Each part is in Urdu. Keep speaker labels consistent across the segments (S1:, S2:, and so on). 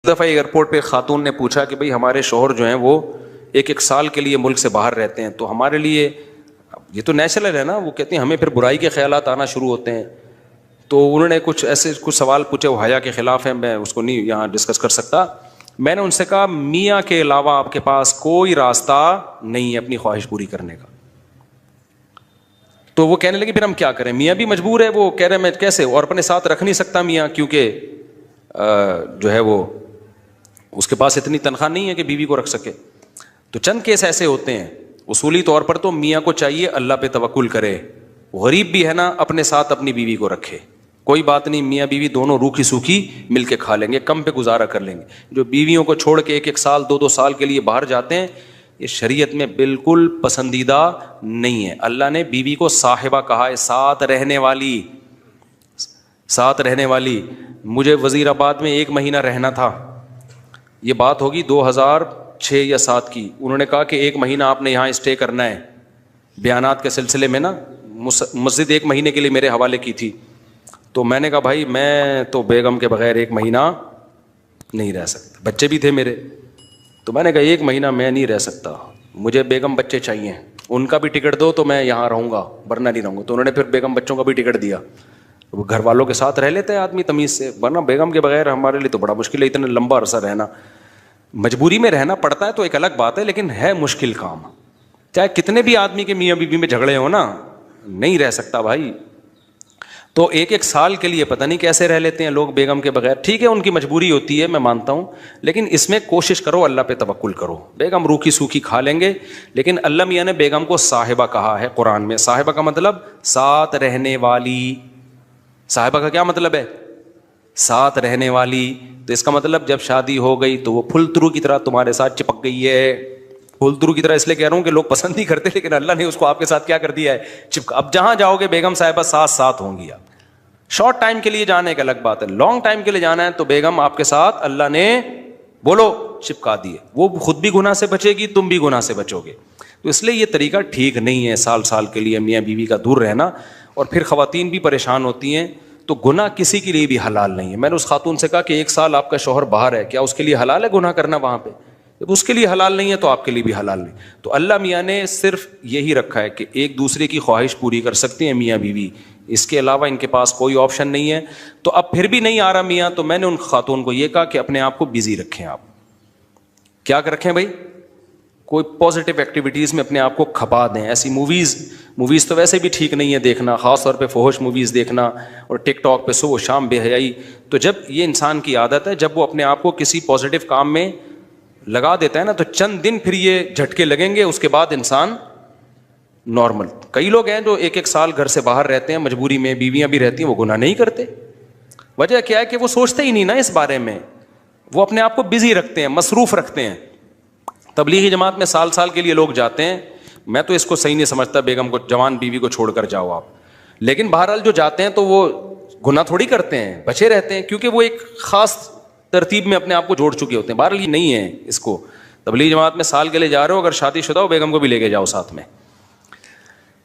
S1: دفعہ ایئرپورٹ پہ خاتون نے پوچھا کہ بھئی ہمارے شوہر جو ہیں وہ ایک سال کے لیے ملک سے باہر رہتے ہیں، تو ہمارے لیے یہ تو نیچرل ہے نا، وہ کہتے ہیں ہمیں پھر برائی کے خیالات آنا شروع ہوتے ہیں. تو انہوں نے کچھ سوال پوچھے، وہ حیا کے خلاف ہیں، میں اس کو نہیں یہاں ڈسکس کر سکتا. میں نے ان سے کہا میاں کے علاوہ آپ کے پاس کوئی راستہ نہیں ہے اپنی خواہش پوری کرنے کا. تو وہ کہنے لگے پھر ہم کیا کریں، میاں بھی مجبور ہے. وہ کہہ رہے میں کیسے، اور اپنے ساتھ رکھ نہیں سکتا میاں، کیونکہ جو ہے وہ اس کے پاس اتنی تنخواہ نہیں ہے کہ بیوی کو رکھ سکے. تو چند کیس ایسے ہوتے ہیں. اصولی طور پر تو میاں کو چاہیے اللہ پہ توکل کرے، غریب بھی ہے نا اپنے ساتھ اپنی بیوی کو رکھے. کوئی بات نہیں، میاں بیوی دونوں روکھی سوکھی مل کے کھا لیں گے، کم پہ گزارا کر لیں گے. جو بیویوں کو چھوڑ کے ایک سال دو سال کے لیے باہر جاتے ہیں، یہ شریعت میں بالکل پسندیدہ نہیں ہے. اللہ نے بیوی کو صاحبہ کہا ہے، ساتھ رہنے والی. ساتھ رہنے والی. مجھے وزیر آباد میں 1 مہینہ رہنا تھا، یہ بات ہوگی 2006 یا 7 کی. انہوں نے کہا کہ 1 مہینہ آپ نے یہاں اسٹے کرنا ہے. بیانات کے سلسلے میں نا مسجد 1 مہینے کے لیے میرے حوالے کی تھی. تو میں نے کہا بھائی میں تو بیگم کے بغیر 1 مہینہ نہیں رہ سکتا، بچے بھی تھے میرے. تو میں نے کہا 1 مہینہ میں نہیں رہ سکتا، مجھے بیگم بچے چاہیے، ان کا بھی ٹکٹ دو تو میں یہاں رہوں گا ورنہ نہیں رہوں گا. تو انہوں نے پھر بیگم بچوں کا بھی ٹکٹ دیا. گھر والوں کے ساتھ رہ لیتے ہیں آدمی تمیز سے، ورنہ بیگم کے بغیر ہمارے لیے تو بڑا مشکل ہے اتنا لمبا عرصہ رہنا. مجبوری میں رہنا پڑتا ہے تو ایک الگ بات ہے، لیکن ہے مشکل کام. چاہے کتنے بھی آدمی کے میاں بیوی میں جھگڑے ہوں نا، نہیں رہ سکتا بھائی. تو 1 سال کے لیے پتہ نہیں کیسے رہ لیتے ہیں لوگ بیگم کے بغیر. ٹھیک ہے ان کی مجبوری ہوتی ہے، میں مانتا ہوں، لیکن اس میں کوشش کرو اللہ پہ توکل کرو. بیگم روکھی سوکھی کھا لیں گے، لیکن اللہ میاں نے بیگم کو صاحبہ کہا ہے قرآن میں. صاحبہ کا مطلب ساتھ رہنے والی. صاحبہ کا کیا مطلب ہے؟ ساتھ رہنے والی. تو اس کا مطلب جب شادی ہو گئی تو وہ پھلترو کی طرح تمہارے ساتھ چپک گئی ہے. پھلترو کی طرح اس لیے کہہ رہا ہوں کہ لوگ پسند نہیں کرتے، لیکن اللہ نے اس کو آپ کے ساتھ کیا کر دیا ہے، چپکا. اب جہاں جاؤ گے بیگم صاحبہ ساتھ ہوں گی. آپ شارٹ ٹائم کے لیے جانے ایک الگ بات ہے، لانگ ٹائم کے لیے جانا ہے تو بیگم آپ کے ساتھ اللہ نے بولو چپکا دیے. وہ خود بھی گناہ سے بچے گی، تم بھی گناہ سے بچو گے. تو اس لیے یہ طریقہ ٹھیک نہیں ہے سال کے لیے میاں بیوی کا دور رہنا. اور پھر خواتین بھی پریشان ہوتی ہیں. تو گناہ کسی کے لیے بھی حلال نہیں ہے. میں نے اس خاتون سے کہا کہ 1 سال آپ کا شوہر باہر ہے، کیا اس کے لیے حلال ہے گناہ کرنا وہاں پہ؟ جب اس کے لیے حلال نہیں ہے تو آپ کے لیے بھی حلال نہیں. تو اللہ میاں نے صرف یہی رکھا ہے کہ ایک دوسرے کی خواہش پوری کر سکتے ہیں میاں بیوی، اس کے علاوہ ان کے پاس کوئی آپشن نہیں ہے. تو اب پھر بھی نہیں آ رہا میاں، تو میں نے ان خاتون کو یہ کہا کہ اپنے آپ کو بزی رکھیں. آپ کیا رکھیں بھائی؟ کوئی پازیٹیو ایکٹیویٹیز میں اپنے آپ کو کھپا دیں. ایسی موویز تو ویسے بھی ٹھیک نہیں ہے دیکھنا، خاص طور پہ فحش موویز دیکھنا، اور ٹک ٹاک پہ صبح شام بے حیائی. تو جب یہ انسان کی عادت ہے، جب وہ اپنے آپ کو کسی پازیٹیو کام میں لگا دیتا ہے نا، تو چند دن پھر یہ جھٹکے لگیں گے، اس کے بعد انسان نارمل. کئی لوگ ہیں جو 1 سال گھر سے باہر رہتے ہیں مجبوری میں، بیویاں بھی رہتی ہیں، وہ گناہ نہیں کرتے. وجہ کیا ہے کہ وہ سوچتے ہی نہیں نا اس بارے میں، وہ اپنے آپ کو بزی رکھتے ہیں، مصروف رکھتے ہیں. تبلیغی جماعت میں سال کے لیے لوگ جاتے ہیں. میں تو اس کو صحیح نہیں سمجھتا بیگم کو، جوان بیوی کو چھوڑ کر جاؤ آپ. لیکن بہرحال جو جاتے ہیں تو وہ گناہ تھوڑی کرتے ہیں، بچے رہتے ہیں، کیونکہ وہ ایک خاص ترتیب میں اپنے آپ کو جوڑ چکے ہوتے ہیں. بہرحال یہ نہیں ہے اس کو. تبلیغی جماعت میں سال کے لیے جا رہے ہو، اگر شادی شدہ ہو بیگم کو بھی لے کے جاؤ ساتھ میں.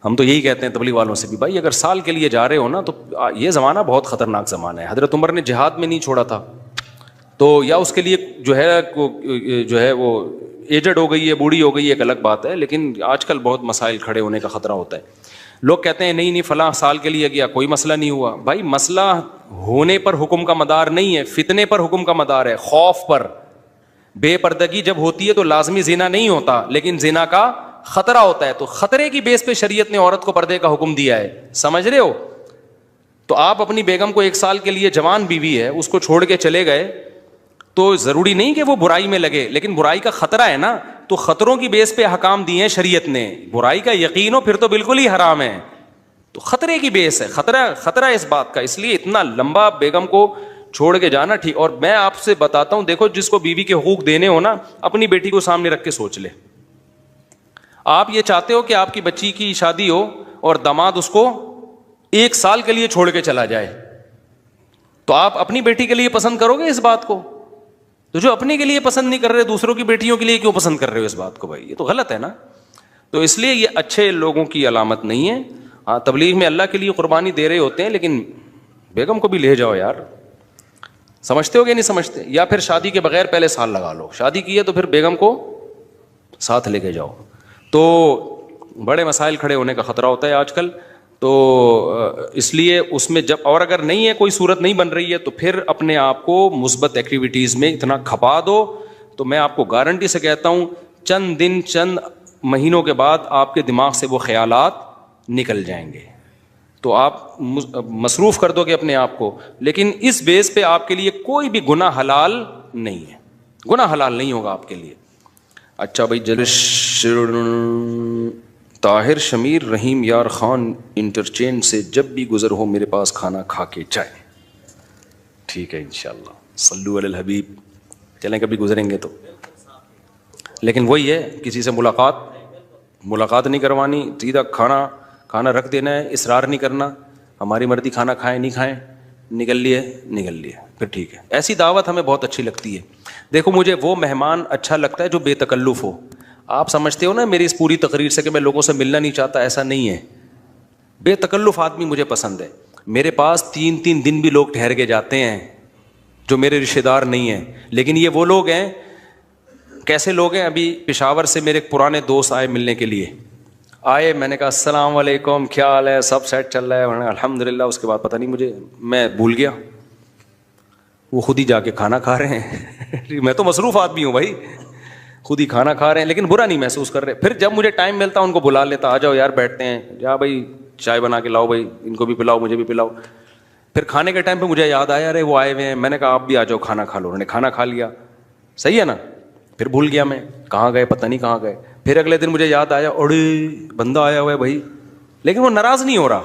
S1: ہم تو یہی کہتے ہیں تبلیغ والوں سے بھی، بھائی اگر سال کے لیے جا رہے ہو نا، تو یہ زمانہ بہت خطرناک زمانہ ہے. حضرت عمر نے جہاد میں نہیں چھوڑا تھا، تو یا اس کے لیے جو ہے وہ ایجڈ ہو گئی ہے، بوڑھی ہو گئی ہے، ایک الگ بات ہے. لیکن آج کل بہت مسائل کھڑے ہونے کا خطرہ ہوتا ہے. لوگ کہتے ہیں نہیں فلاں سال کے لیے گیا کوئی مسئلہ نہیں ہوا. بھائی مسئلہ ہونے پر حکم کا مدار نہیں ہے، فتنے پر حکم کا مدار ہے، خوف پر. بے پردگی جب ہوتی ہے تو لازمی زنا نہیں ہوتا، لیکن زنا کا خطرہ ہوتا ہے. تو خطرے کی بیس پہ شریعت نے عورت کو پردے کا حکم دیا ہے. سمجھ رہے ہو؟ تو آپ اپنی بیگم کو 1 سال کے لیے، جوان بیوی ہے، اس کو چھوڑ کے چلے گئے تو ضروری نہیں کہ وہ برائی میں لگے، لیکن برائی کا خطرہ ہے نا. تو خطروں کی بیس پہ احکام دیے ہیں شریعت نے. برائی کا یقین ہو پھر تو بالکل ہی حرام ہے. تو خطرے کی بیس ہے، خطرہ اس بات کا. اس لیے اتنا لمبا بیگم کو چھوڑ کے جانا ٹھیک. اور میں آپ سے بتاتا ہوں، دیکھو جس کو بیوی کے حقوق دینے ہو نا، اپنی بیٹی کو سامنے رکھ کے سوچ لے. آپ یہ چاہتے ہو کہ آپ کی بچی کی شادی ہو اور داماد اس کو 1 سال کے لیے چھوڑ کے چلا جائے، تو آپ اپنی بیٹی کے لیے پسند کرو گے اس بات کو؟ تو جو اپنے کے لیے پسند نہیں کر رہے، دوسروں کی بیٹیوں کے لیے کیوں پسند کر رہے ہو اس بات کو؟ بھائی یہ تو غلط ہے نا. تو اس لیے یہ اچھے لوگوں کی علامت نہیں ہے. ہاں تبلیغ میں اللہ کے لیے قربانی دے رہے ہوتے ہیں، لیکن بیگم کو بھی لے جاؤ یار. سمجھتے ہو کہ نہیں سمجھتے؟ یا پھر شادی کے بغیر پہلے سال لگا لو, شادی کی ہے تو پھر بیگم کو ساتھ لے کے جاؤ. تو بڑے مسائل کھڑے ہونے کا خطرہ ہوتا ہے آج کل. تو اس لیے اس میں جب, اور اگر نہیں ہے کوئی صورت نہیں بن رہی ہے تو پھر اپنے آپ کو مثبت ایکٹیویٹیز میں اتنا کھپا دو. تو میں آپ کو گارنٹی سے کہتا ہوں چند دن چند مہینوں کے بعد آپ کے دماغ سے وہ خیالات نکل جائیں گے. تو آپ مصروف کر دو گے اپنے آپ کو, لیکن اس بیس پہ آپ کے لیے کوئی بھی گناہ حلال نہیں ہے, گناہ حلال نہیں ہوگا آپ کے لیے. اچھا بھائی, طاہر شمیر رحیم یار خان انٹرچینج سے جب بھی گزر ہو میرے پاس کھانا کھا کے جائیں. ٹھیک ہے انشاءاللہ, صلو علی الحبیب. چلیں کبھی گزریں گے تو, لیکن وہی ہے کسی سے ملاقات نہیں کروانی, سیدھا کھانا رکھ دینا ہے, اصرار نہیں کرنا, ہماری مرضی, کھانا کھائیں نہیں کھائیں, نکل لیے پھر ٹھیک ہے. ایسی دعوت ہمیں بہت اچھی لگتی ہے. دیکھو مجھے وہ مہمان اچھا لگتا ہے جو بے تکلف ہو. آپ سمجھتے ہو نا میری اس پوری تقریر سے کہ میں لوگوں سے ملنا نہیں چاہتا, ایسا نہیں ہے. بے تکلف آدمی مجھے پسند ہے. میرے پاس 3 دن بھی لوگ ٹھہر کے جاتے ہیں جو میرے رشتہ دار نہیں ہیں, لیکن یہ وہ لوگ ہیں. کیسے لوگ ہیں؟ ابھی پشاور سے میرے پرانے دوست آئے ملنے کے لیے, آئے, میں نے کہا السلام علیکم, کیا حال ہے, سب سیٹ چل رہا ہے, الحمدللہ. اس کے بعد پتہ نہیں میں بھول گیا, وہ خود ہی جا کے کھانا کھا رہے ہیں. میں تو مصروف آدمی ہوں بھائی, خود ہی کھانا کھا رہے ہیں, لیکن برا نہیں محسوس کر رہے. پھر جب مجھے ٹائم ملتا ان کو بلا لیتا, آ جاؤ یار بیٹھتے ہیں, یا بھائی چائے بنا کے لاؤ, بھائی ان کو بھی پلاؤ مجھے بھی پلاؤ. پھر کھانے کے ٹائم پہ مجھے یاد آیا ارے وہ آئے ہوئے ہیں, میں نے کہا آپ بھی آ جاؤ کھانا کھا لو. انہوں نے کھانا کھا لیا, صحیح ہے نا. پھر بھول گیا میں کہاں گئے, پتہ نہیں کہاں گئے. پھر اگلے دن مجھے یاد آیا اوڑے بندہ آیا ہوا ہے بھائی, لیکن وہ ناراض نہیں ہو رہا.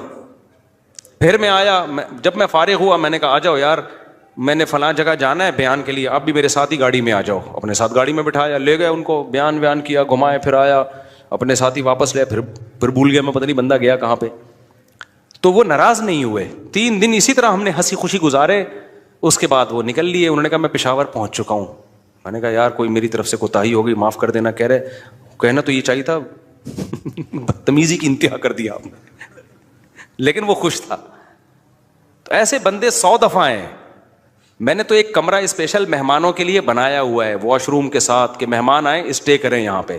S1: پھر میں آیا, جب میں فارغ ہوا میں نے کہا آ جاؤ یار, میں نے فلاں جگہ جانا ہے بیان کے لیے, آپ بھی میرے ساتھ ہی گاڑی میں آ جاؤ. اپنے ساتھ گاڑی میں بٹھایا, لے گئے ان کو, بیان کیا, گھمائے, پھر آیا اپنے ساتھ ہی واپس لے. پھر بھول گیا میں, پتہ نہیں بندہ گیا کہاں پہ. تو وہ ناراض نہیں ہوئے. 3 دن اسی طرح ہم نے ہنسی خوشی گزارے. اس کے بعد وہ نکل لیے. انہوں نے کہا میں پشاور پہنچ چکا ہوں. میں نے کہا یار کوئی میری طرف سے کوتاہی ہو گئی, معاف کر دینا. کہہ رہے کہنا تو یہ چاہیے تھا, بدتمیزی کی انتہا کر دیا آپ نے. لیکن وہ خوش تھا. تو ایسے بندے 100 دفعہ ہیں. میں نے تو ایک کمرہ اسپیشل مہمانوں کے لیے بنایا ہوا ہے, واش روم کے ساتھ, کہ مہمان آئیں اسٹے کریں یہاں پہ.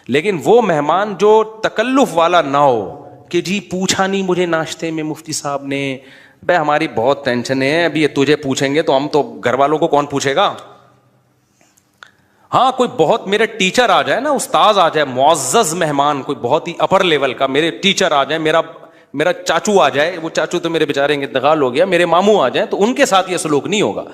S1: لیکن وہ مہمان جو تکلف والا نہ ہو کہ جی پوچھا نہیں مجھے ناشتے میں مفتی صاحب نے, بھائی ہماری بہت ٹینشن ہے, ابھی یہ تجھے پوچھیں گے تو ہم تو گھر والوں کو کون پوچھے گا. ہاں کوئی بہت میرے ٹیچر آ جائے نا, استاذ آ جائے, معزز مہمان, کوئی بہت ہی اپر لیول کا میرے ٹیچر آ جائے, میرا چاچو آ جائے, وہ چاچو تو میرے بیچارے انتقال ہو گیا, میرے ماموں آ جائیں, تو ان کے ساتھ یہ سلوک نہیں ہوگا.